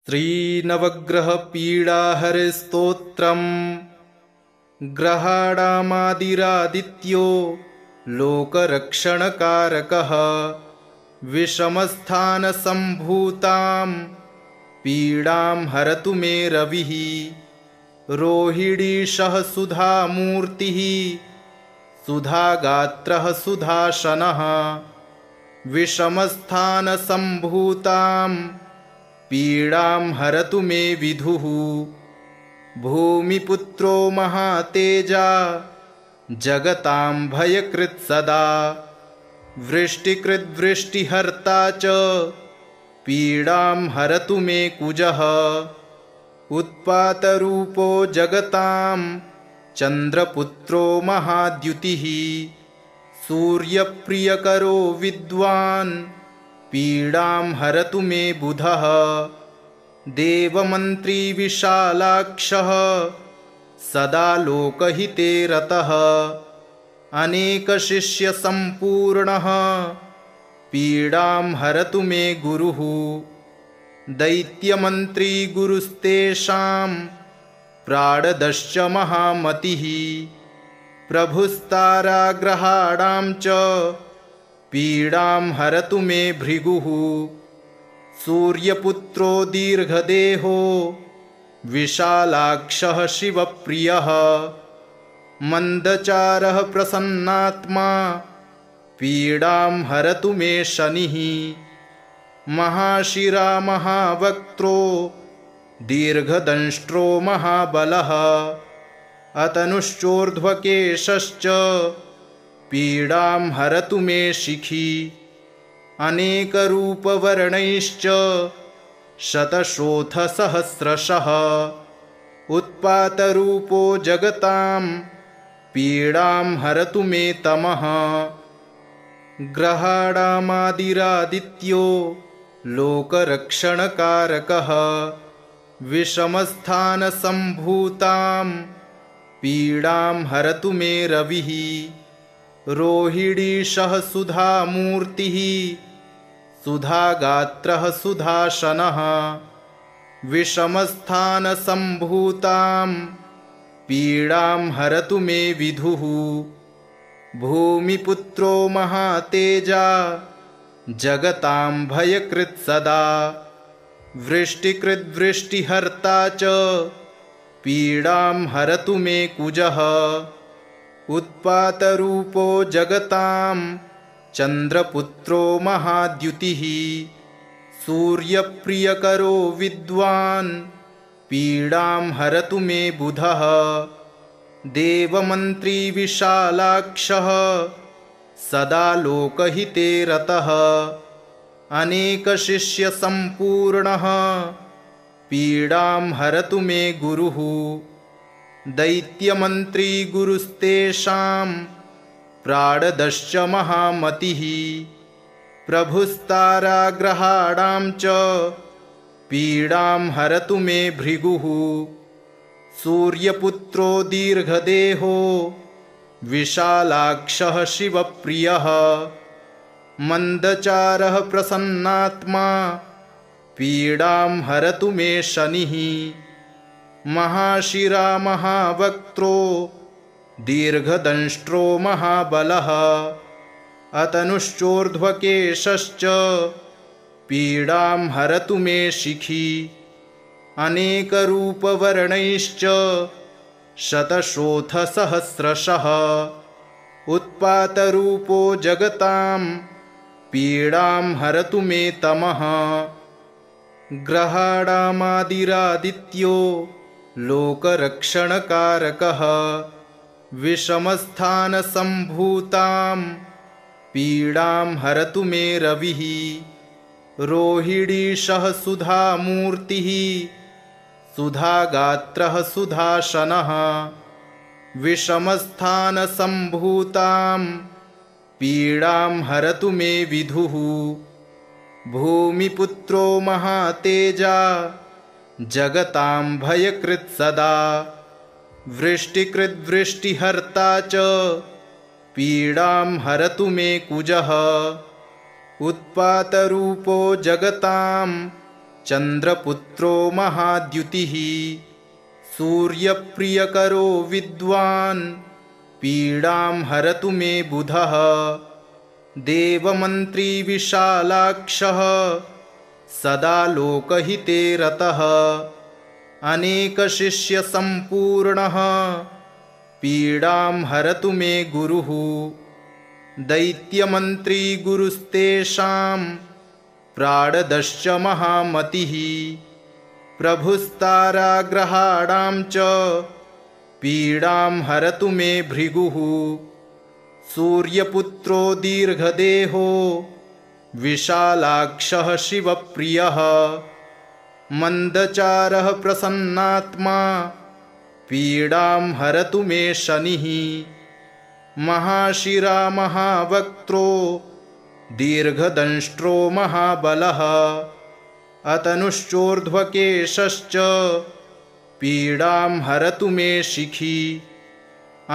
श्रीनवग्रहपीडाहरस्तोत्रम् ग्रहाणामादिरादित्यो लोकरक्षणकारकः विषमस्थानसम्भूतां पीडां हरतु मे रविः रोहिणीशः सुधामूर्तिः सुधागात्रः सुधाशनः विषमस्थानसम्भूतां पीडां हरतु मे विधुः भूमिपुत्रो महातेजा जगतां भयकृत् सदा वृष्टिकृद्वृष्टिहर्ता च पीडां हरतु मे कुजः उत्पातरूपो जगतां चन्द्रपुत्रो महाद्युतिः सूर्यप्रियकरो विद्वान् पीडां हरतु मे बुधः देवमन्त्री विशालाक्षः सदा लोकहिते रतः अनेकशिष्यसम्पूर्णः पीडां हरतु मे गुरुः दैत्यमन्त्री गुरुस्तेषां प्राणदश्च महामतिः प्रभुस्ताराग्रहाणां च पीडां हरतु मे भृगुः सूर्यपुत्रो दीर्घदेहो विशालाक्षः शिवप्रियः मन्दचारः प्रसन्नात्मा पीडां हरतु मे शनिः महाशिरा महावक्त्रो दीर्घदंष्ट्रो महाबलः अतनुश्चोर्ध्वकेशश्च पीडां हरतु मे शिखी अनेकरूपवर्णैश्च शतशोथसहस्रशः उत्पातरूपो जगतां पीडां हरतु मे तमः ग्रहाणामादिरादित्यो लोकरक्षणकारकः विषमस्थानसम्भूतां पीडां हरतु मे रविः रोहिणीशः सुधामूर्तिः सुधागात्रः सुधाशनः विषमस्थानसम्भूतां पीडां हरतु मे विधुः भूमिपुत्रो महातेजा जगतां भयकृत् सदा वृष्टिकृद्वृष्टिहर्ता च पीडां हरतु मे कुजः उत्पातरूपो जगतां चन्द्रपुत्रो महाद्युतिः सूर्यप्रियकरो विद्वान् पीडां हरतु मे बुधः देवमन्त्री विशालाक्षः सदा लोकहिते रतः अनेकशिष्यसम्पूर्णः पीडां हरतु मे गुरुः दैत्यमन्त्री गुरुस्तेषां प्राणदश्च महामतिः प्रभुस्ताराग्रहाणां च पीडां हरतु मे भृगुः सूर्यपुत्रो दीर्घदेहो विशालाक्षः शिवप्रियः मन्दचारः प्रसन्नात्मा पीडां हरतु मे शनिः महाशिरा महावक्त्रो दीर्घदंष्ट्रो महाबलः अतनुश्चोर्ध्वकेशश्च पीडां हरतु मे शिखी अनेकरूपवर्णैश्च शतशोथसहस्रशः उत्पातरूपो जगतां पीडां हरतु मे तमः ग्रहाणामादिरादित्यो लोकरक्षणकारकः विषमस्थानसम्भूतां पीडां हरतु मे रविः रोहिणीशः सुधामूर्तिः सुधागात्रः सुधाशनः विषमस्थानसम्भूतां पीडां हरतु मे विधुः भूमिपुत्रो महातेजा जगतां भयकृत् सदा वृष्टिकृद्वृष्टिहर्ता च पीडां हरतु मे कुजः उत्पातरूपो जगतां चन्द्रपुत्रो महाद्युतिः सूर्यप्रियकरो विद्वान् पीडां हरतु मे बुधः देवमन्त्री विशालाक्षः सदा लोकहिते रतः अनेकशिष्यसम्पूर्णः पीडां हरतु मे गुरुः दैत्यमन्त्री गुरुस्तेषां प्राणदश्च महामतिः प्रभुस्ताराग्रहाणां च पीडां हरतु मे भृगुः सूर्यपुत्रो दीर्घदेहो विशालाक्षः शिवप्रियः मन्दचारः प्रसन्नात्मा पीडां हरतु मे शनिः महाशिरा महावक्त्रो दीर्घदंष्ट्रो महाबलः अतनुश्चोर्ध्वकेशश्च पीडां हरतु मे शिखी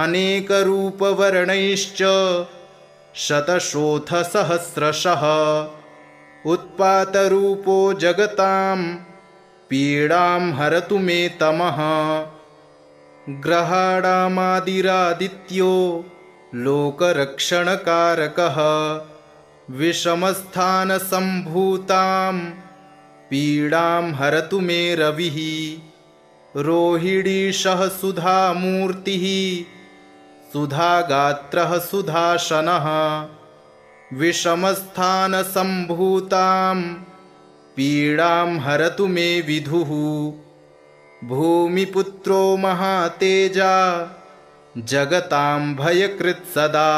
अनेकरूपवर्णैश्च शतशोथसहस्रशः उत्पातरूपो जगतां पीडां हरतु मे तमः ग्रहाणामादिरादित्यो लोकरक्षणकारकः विषमस्थानसम्भूतां पीडां हरतु मे रविः रोहिणीशः सुधामूर्तिः सुधागात्रः सुधाशनः विषमस्थानसम्भूतां पीडां हरतु मे विधुः भूमिपुत्रो महातेजा जगतां भयकृत् सदा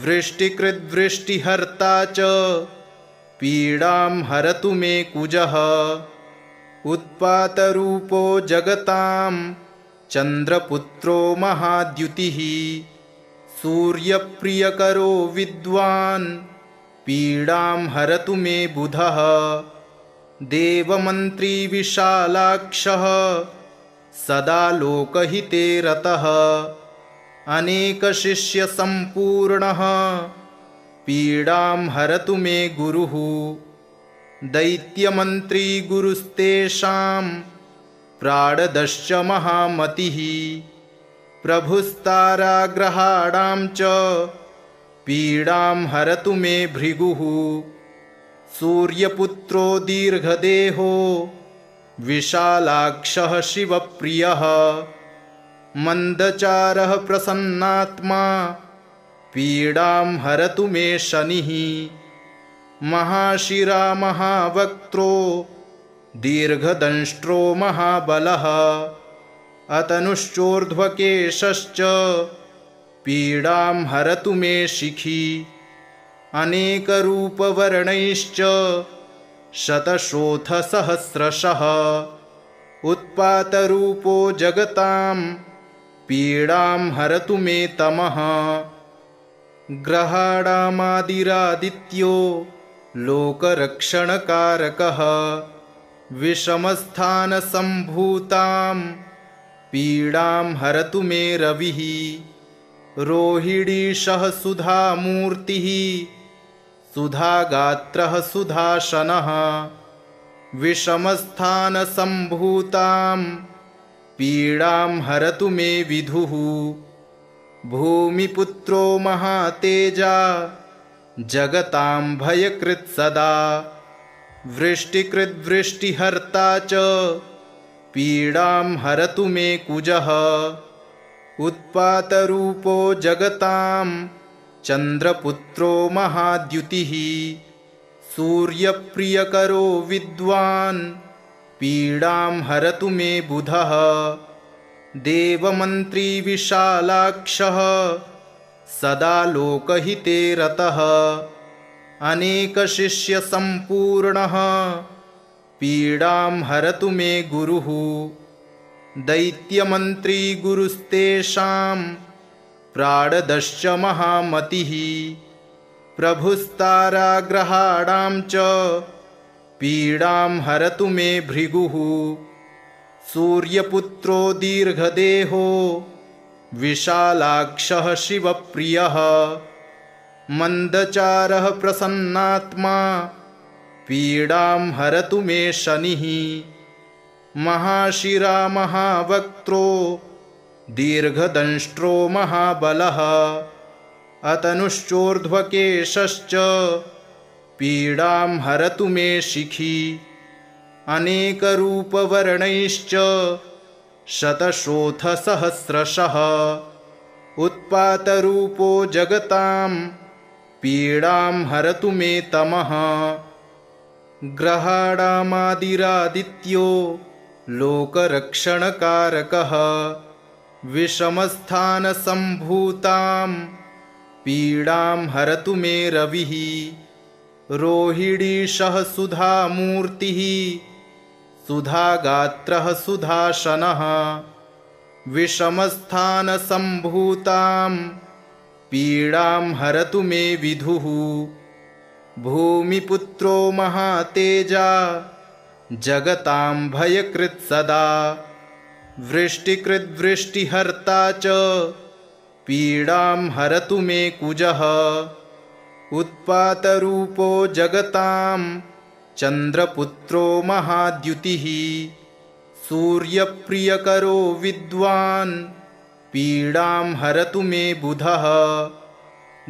वृष्टिकृद्वृष्टिहर्ता च पीडां हरतु मे कुजः उत्पातरूपो जगतां चन्द्रपुत्रो महाद्युतिः सूर्यप्रियकरो विद्वान् पीडां हरतु मे बुधः देवमन्त्री विशालाक्षः सदा लोकहिते रतः अनेकशिष्यसम्पूर्णः पीडां हरतु मे गुरुः दैत्यमन्त्री गुरुस्तेषां प्राणदश्च महामतिः प्रभुस्ताराग्रहाणां च पीडां हरतु मे भृगुः सूर्यपुत्रो दीर्घदेहो विशालाक्षः शिवप्रियः मन्दचारः प्रसन्नात्मा पीडां हरतु मे शनिः महाशिरा महावक्त्रो दीर्घदंष्ट्रो महाबलः अतनुश्चोर्ध्वकेशश्च पीडां हरतु मे शिखी अनेकरूपवर्णैश्च शतशोथसहस्रशः उत्पातरूपो जगतां पीडां हरतु मे तमः ग्रहाणामादिरादित्यो लोकरक्षणकारकः विषमस्थानसम्भूतां पीडां हरतु मे रविः रोहिणीशः सुधामूर्तिः सुधागात्रः सुधाशनः विषमस्थानसम्भूतां पीडां हरतु मे विधुः भूमिपुत्रो महातेजा जगतां भयकृत् सदा वृष्टिकृद्वृष्टिहर्ता च पीडां हरतु मे कुजः उत्पातरूपो जगतां चन्द्रपुत्रो महाद्युतिः सूर्यप्रियकरो विद्वान् पीडां हरतु मे बुधः देवमन्त्री विशालाक्षः सदा लोकहिते रतः अनेकशिष्यसम्पूर्णः पीडां हरतु मे गुरुः दैत्यमन्त्री गुरुस्तेषां प्राणदश्च महामतिः प्रभुस्ताराग्रहाणां च पीडां हरतु मे भृगुः सूर्यपुत्रो दीर्घदेहो विशालाक्षः शिवप्रियः मन्दचारः प्रसन्नात्मा पीडां हरतु मे शनिः। महाशिरा महावक्त्रो दीर्घदंष्ट्रो महाबलः अतनुश्चोर्ध्वकेशश्च पीडां हरतु मे शिखी। अनेकरूपवर्णैश्च शतशोथसहस्रशः उत्पातरूपो जगतां पीडां हरतु मे तमः। ग्रहाणामादिरादित्यो लोकरक्षणकारकः विषमस्थानसम्भूतां पीडां हरतु मे रविः। रोहिणीशः सुधामूर्तिः सुधागात्रः सुधाशनः विषमस्थानसम्भूतां पीडां हरतु मे विधुः। भूमिपुत्रो महातेजा जगतां भयकृत् सदा वृष्टिकृद्वृष्टिहर्ता च पीडां हरतु मे कुजः। उत्पातरूपो जगतां चन्द्रपुत्रो महाद्युतिः सूर्यप्रियकरो विद्वान् पीडां हरतु मे बुधः।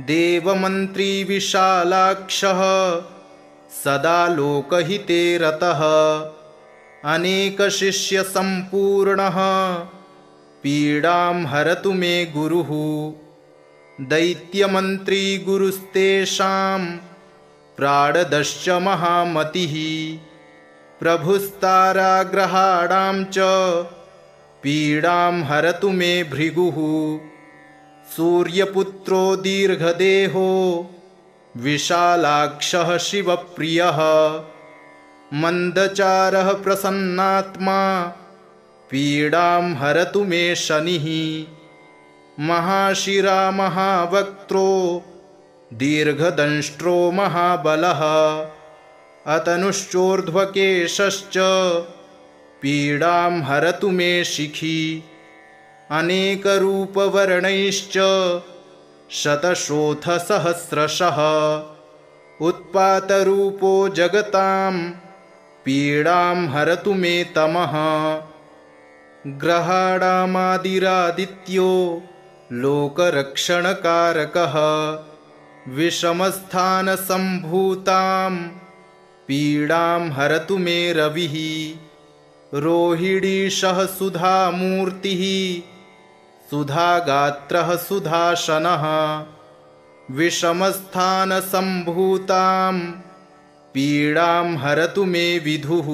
देवमन्त्री विशालाक्षः सदा लोकहिते रतः अनेकशिष्यसम्पूर्णः पीडां हरतु मे गुरुः। दैत्यमन्त्री गुरुस्तेषां प्राणदश्च महामतिः प्रभुस्ताराग्रहाणां च पीडां हरतु मे भृगुः। सूर्यपुत्रो दीर्घदेहो विशालाक्षः शिवप्रियः मन्दचारः प्रसन्नात्मा पीडां हरतु मे शनिः। महाशिरा महावक्त्रो दीर्घदंष्ट्रो महाबलः अतनुश्चोर्ध्वकेशश्च पीडां हरतु मे शिखी। अनेकरूपवर्णैश्च शतशोथसहस्रशः उत्पातरूपो जगतां पीडां हरतु मे तमः। ग्रहाणामादिरादित्यो लोकरक्षणकारकः विषमस्थानसम्भूतां पीडां हरतु मे रविः। रोहिणीशः सुधामूर्तिः सुधागात्रः सुधाशनः विषमस्थानसम्भूतां पीडां हरतु मे विधुः।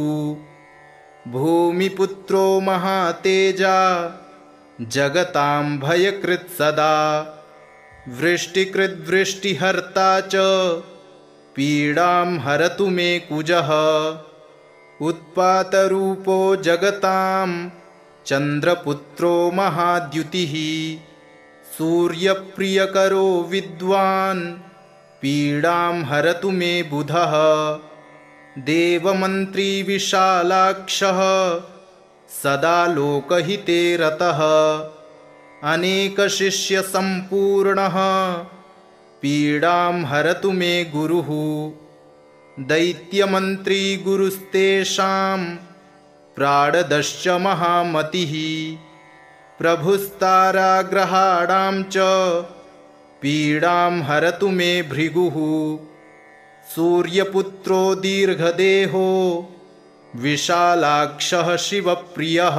भूमिपुत्रो महातेजा जगतां भयकृत् सदा वृष्टिकृद्वृष्टिहर्ता च पीडां हरतु मे कुजः। उत्पातरूपो जगतां चन्द्रपुत्रो महाद्युतिः सूर्यप्रियकरो विद्वान् पीडां हरतु मे बुधः। देवमन्त्री विशालाक्षः सदा लोकहिते रतः अनेकशिष्यसम्पूर्णः पीडां हरतु मे गुरुः। दैत्यमन्त्री गुरुस्तेषां प्राणदश्च महामतिः प्रभुस्ताराग्रहाणां च पीडां हरतु मे भृगुः। सूर्यपुत्रो दीर्घदेहो विशालाक्षः शिवप्रियः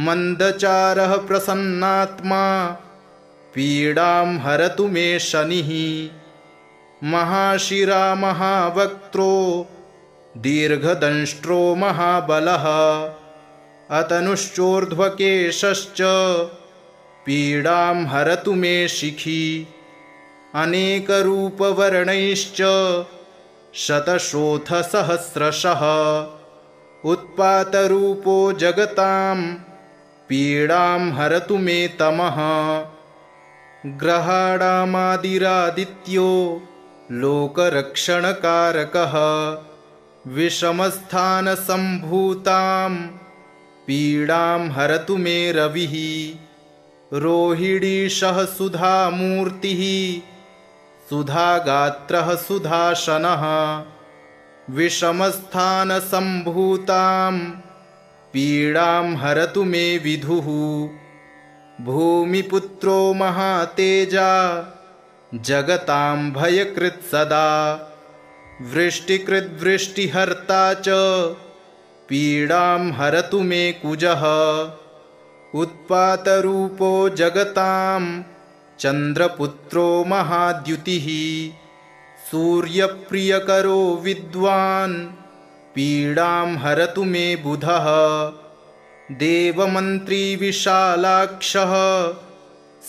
मन्दचारः प्रसन्नात्मा पीडां हरतु मे शनिः। महाशिरा महावक्त्रो दीर्घदंष्ट्रो महाबलः अतनुश्चोर्ध्वकेशश्च पीडां हरतु मे शिखी। अनेकरूपवर्णैश्च शतशोथसहस्रशः उत्पातरूपो जगतां पीडां हरतु मे तमः। ग्रहाणामादिरादित्यो लोकरक्षणकारकः विषमस्थानसम्भूतां पीडां हरतु मे रविः। रोहिणीशः सुधामूर्तिः सुधागात्रः सुधाशनः विषमस्थानसम्भूतां पीडां हरतु मे विधुः। भूमिपुत्रो महातेजा जगतां भयकृत् सदा। वृष्टिकृद्वृष्टिहर्ता च पीडां हरतु मे कुजः। उत्पातरूपो जगतां चन्द्रपुत्रो महाद्युतिः। सूर्यप्रियकरो विद्वान् पीडां हरतु मे बुधः। देवमन्त्री विशालाक्षः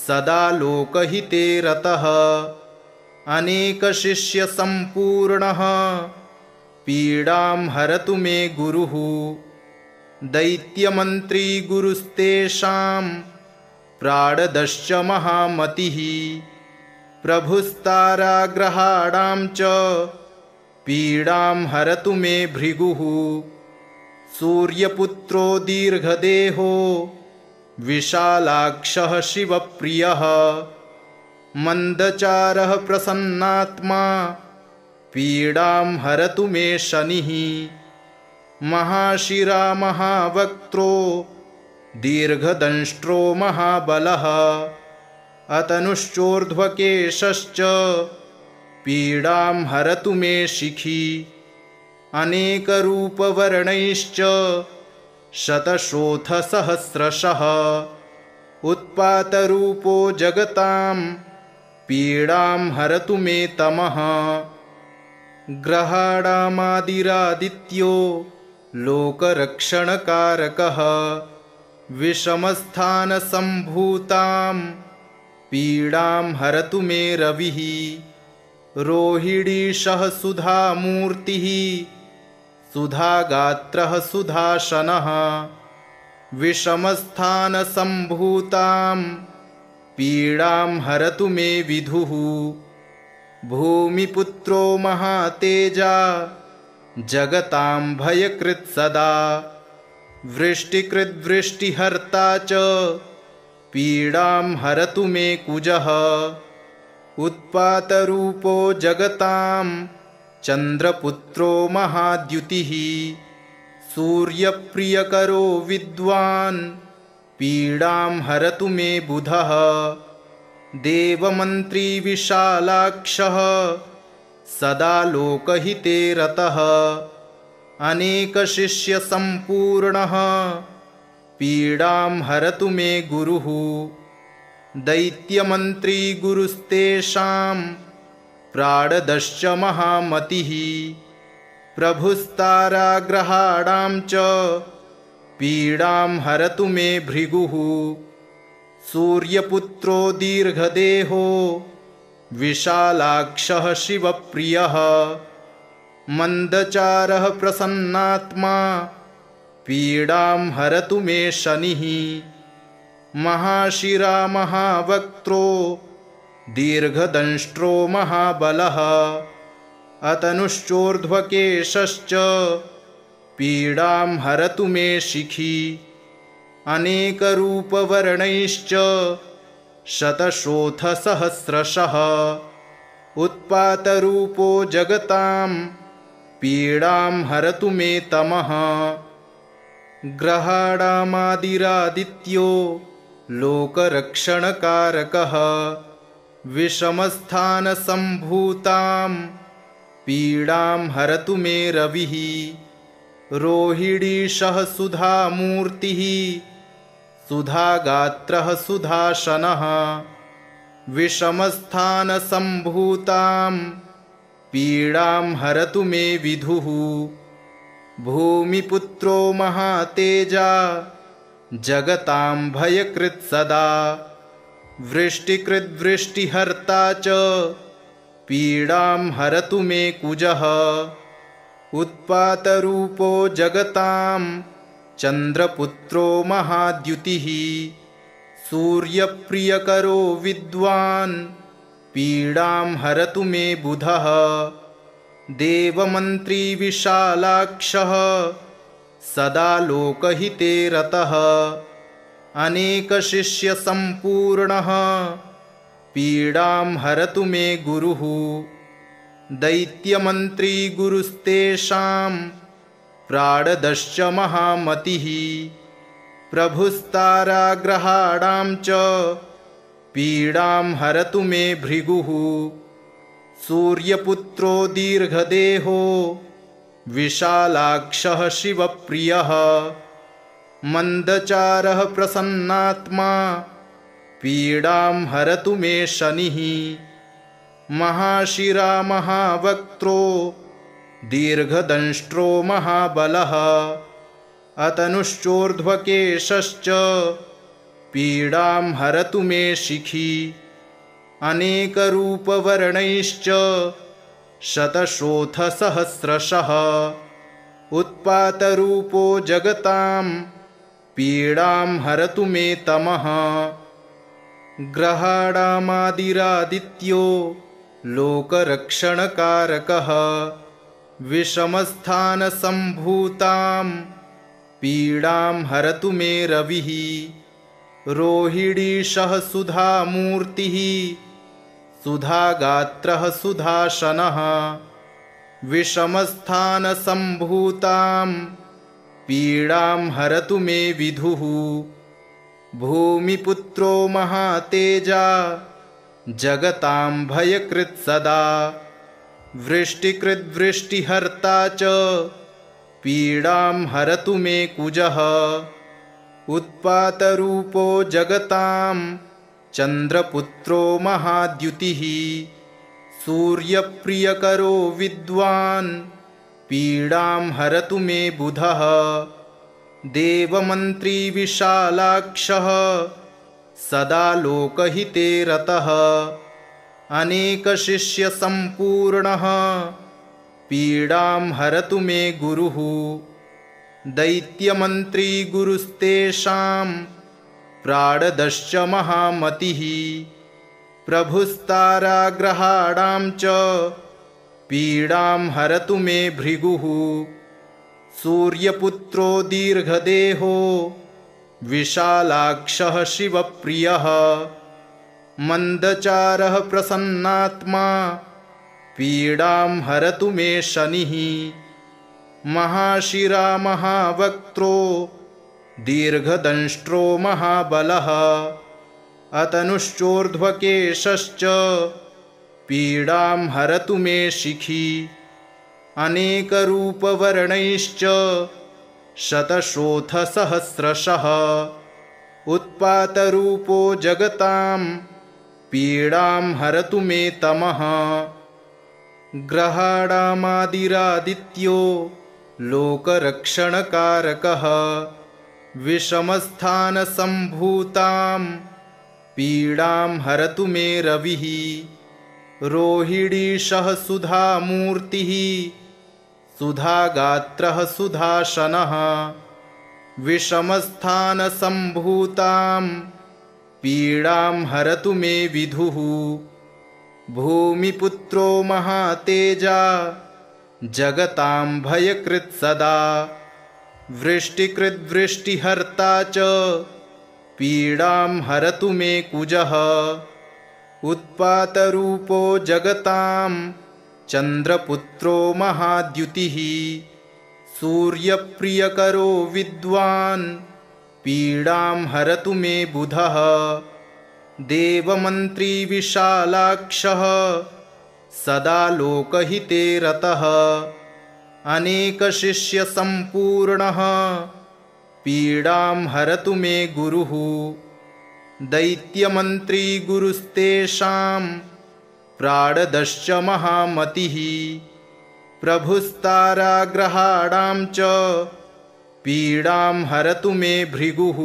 सदा लोकहिते रतः। अनेकशिष्यसम्पूर्णः पीडां हरतु मे गुरुः। दैत्यमन्त्री गुरुस्तेषां प्राणदश्च महामतिः। प्रभुस्ताराग्रहाणां च पीडां हरतु मे भृगुः। सूर्यपुत्रो दीर्घदेहो विशालाक्षः शिवप्रियः। मन्दचारः प्रसन्नात्मा पीडां हरतु मे शनिः। महाशिरा महावक्त्रो दीर्घदंष्ट्रो महाबलः। अतनुश्चोर्ध्वकेशश्च पीडां हरतु मे शिखी। अनेकरूपवर्णैश्च शतशोथसहस्रशः। उत्पातरूपो जगतां पीडां हरतु मे तमः। ग्रहाणामादिरादित्यो लोकरक्षणकारकः। विषमस्थानसम्भूतां पीडां हरतु मे रविः। रोहिणीशः सुधामूर्तिः सुधागात्रः सुधाशनः। विषमस्थानसम्भूतां पीडां हरतु मे विधुः। भूमिपुत्रो महातेजा जगतां भयकृत् सदा। वृष्टिकृद्वृष्टिहर्ता च पीडां हरतु मे कुजः। उत्पातरूपो जगतां चन्द्रपुत्रो महाद्युतिः। सूर्यप्रियकरो विद्वान् पीडां हरतु मे बुधः। देवमन्त्री विशालाक्षः सदा लोकहिते रतः। अनेकशिष्यसम्पूर्णः पीडां हरतु मे गुरुः। दैत्यमन्त्री गुरुस्तेषां प्राणदश्च महामतिः। प्रभुस्ताराग्रहाणां च पीडां हरतु मे भृगुः। सूर्यपुत्रो दीर्घदेहो विशालाक्षः शिवप्रियः। मन्दचारः प्रसन्नात्मा पीडां हरतु मे शनिः। महाशिरा महावक्त्रो दीर्घदंष्ट्रो महाबलः। अतनुश्चोर्ध्वकेशश्च पीडां हरतु मे शिखी। अनेकरूपवर्णैश्च शतशोथसहस्रशः। उत्पातरूपो जगतां पीडां हरतु मे तमः। ग्रहाणामादिरादित्यो लोकरक्षणकारकः। विषमस्थानसम्भूतां पीडां हरतु मे रविः। रोहिणीशः सुधामूर्तिः सुधागात्रः सुधाशनः। विषमस्थानसम्भूतां पीडां हरतु मे विधुः। भूमिपुत्रो महातेजा जगतां भयकृत् सदा। वृष्टिकृद्वृष्टिहर्ता च पीडां हरतु मे कुजः। उत्पातरूपो जगतां चन्द्रपुत्रो महाद्युतिः। सूर्यप्रियकरो विद्वान् पीडां हरतु मे बुधः। देवमन्त्री विशालाक्षः सदा लोकहिते रतः। अनेकशिष्यसम्पूर्णः पीडां हरतु मे गुरुः। दैत्यमन्त्री गुरुस्तेषां प्राणदश्च महामतिः प्रभुस्ताराग्रहाणां च पीडां हरतु मे भृगुः सूर्यपुत्रो दीर्घदेहो विशालाक्षः शिवप्रियः मन्दचारः प्रसन्नात्मा पीडां हरतु मे शनिः महाशिरा महावक्त्रो दीर्घदंष्ट्रो महाबलः अतनुश्चोर्ध्वकेशश्च पीडां हरतु मे शिखी अनेकरूपवर्णैश्च शतशोथसहस्रशः उत्पातरूपो जगतां पीडां हरतु मे तमः ग्रहाणामादिरादित्यो लोकरक्षणकारकः विषमस्थानसम्भूतां पीडां हरतु मे रविः रोहिणीशः सुधामूर्तिः सुधागात्रः सुधाशनः विषमस्थानसम्भूतां पीडां हरतु मे विधुः भूमिपुत्रो महातेजा जगतां भयकृत् सदा वृष्टिकृद्वृष्टिहर्ता च पीडां हरतु मे कुजः उत्पातरूपो जगतां चन्द्रपुत्रो महाद्युतिः सूर्यप्रियकरो विद्वान् पीडां हरतु मे बुधः देवमन्त्री विशालाक्षः सदा लोकहिते रतः अनेकशिष्यसम्पूर्णः पीडां हरतु मे गुरुः दैत्यमन्त्री गुरुस्तेषां प्राणदश्च महामतिः प्रभुस्ताराग्रहाणां च पीडां हरतु मे भृगुः सूर्यपुत्रो दीर्घदेहो विशालाक्षः शिवप्रियः मन्दचारः प्रसन्नात्मा पीडां हरतु मे शनिः महाशिरा महावक्त्रो दीर्घदंष्ट्रो महाबलः अतनुश्चोर्ध्वकेशश्च पीडां हरतु मे शिखी अनेकरूपवर्णैश्च शतशोथसहस्रशः उत्पातरूपो जगतां पीडां हरतु मे तमः ग्रहाणामादिरादित्यो लोकरक्षणकारकः विषमस्थानसम्भूतां पीडां हरतु मे रविः रोहिणीशः सुधामूर्तिः सुधागात्रः सुधाशनः विषमस्थानसम्भूतां पीडां हरतु मे विधुः भूमिपुत्रो महातेजा जगतां भयकृत् सदा वृष्टिकृद्वृष्टिहर्ता च पीडां हरतु मे कुजः उत्पातरूपो जगतां चन्द्रपुत्रो महाद्युतिः सूर्यप्रियकरो विद्वान् पीडां हरतु मे बुधः देवमन्त्री विशालाक्षः सदा लोकहिते रतः अनेकशिष्यसम्पूर्णः पीडां हरतु मे गुरुः दैत्यमन्त्री गुरुस्तेषां प्राणदश्च महामतिः प्रभुस्ताराग्रहाणां च पीडां हरतु मे भृगुः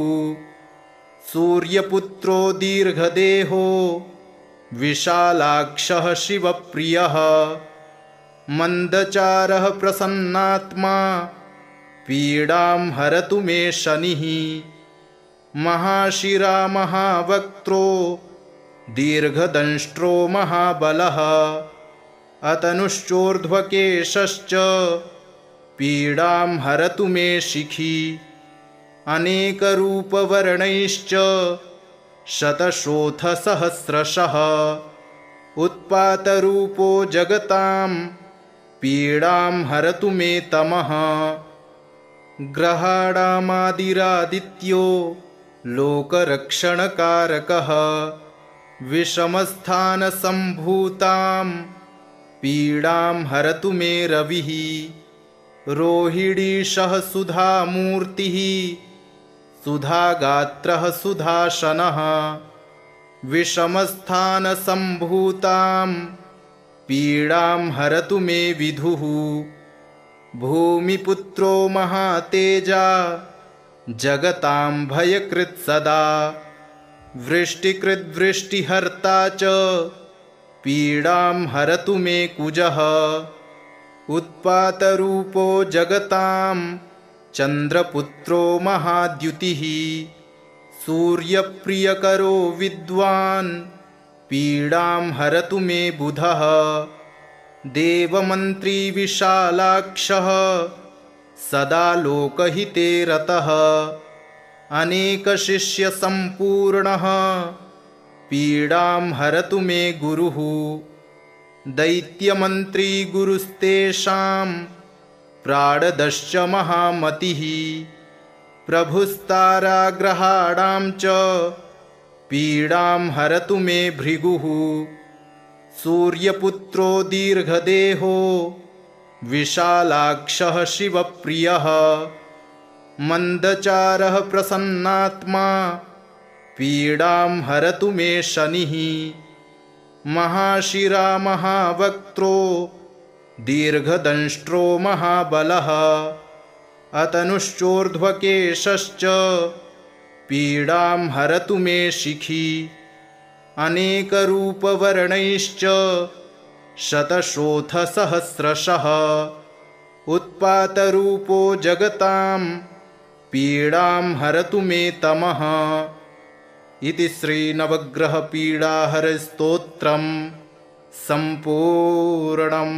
सूर्यपुत्रो दीर्घदेहो विशालाक्षः शिवप्रियः मन्दचारः प्रसन्नात्मा पीडां हरतु मे शनिः महाशिरा महावक्त्रो दीर्घदंष्ट्रो महाबलः अतनुश्चोर्ध्वकेशश्च पीडां हरतु मे शिखी अनेकरूपवर्णैश्च शतशोथसहस्रशः उत्पातरूपो जगतां पीडां हरतु मे तमः ग्रहाणामादिरादित्यो लोकरक्षणकारकः विषमस्थानसम्भूतां पीडां हरतु मे रविः रोहिणीशः सुधामूर्तिः सुधागात्रः सुधाशनः विषमस्थानसम्भूतां पीडां हरतु मे विधुः भूमिपुत्रो महातेजा जगतां भयकृत् सदा वृष्टिकृद्वृष्टिहर्ता च पीडां हरतु मे कुजः उत्पातरूपो जगतां चन्द्रपुत्रो महाद्युतिः सूर्यप्रियकरो विद्वान् पीडां हरतु मे बुधः देवमन्त्री विशालाक्षः सदा लोकहिते रतः अनेकशिष्यसम्पूर्णः पीडां हरतु मे गुरुः दैत्यमन्त्री गुरुस्तेषां प्राणदश्च महामतिः प्रभुस्ताराग्रहाणां च पीडां हरतु मे भृगुः सूर्यपुत्रो दीर्घदेहो विशालाक्षः शिवप्रियः मन्दचारः प्रसन्नात्मा पीडां हरतु मे शनिः महाशिरा महावक्त्रो दीर्घदंष्ट्रो महाबलः अतनुश्चोर्ध्वकेशश्च पीडां हरतु मे शिखी अनेकरूपवर्णैश्च शतशोथसहस्रशः उत्पातरूपो जगतां पीडां हरतु मे तमः इति श्रीनवग्रहपीडाहरस्तोत्रं सम्पूर्णम्।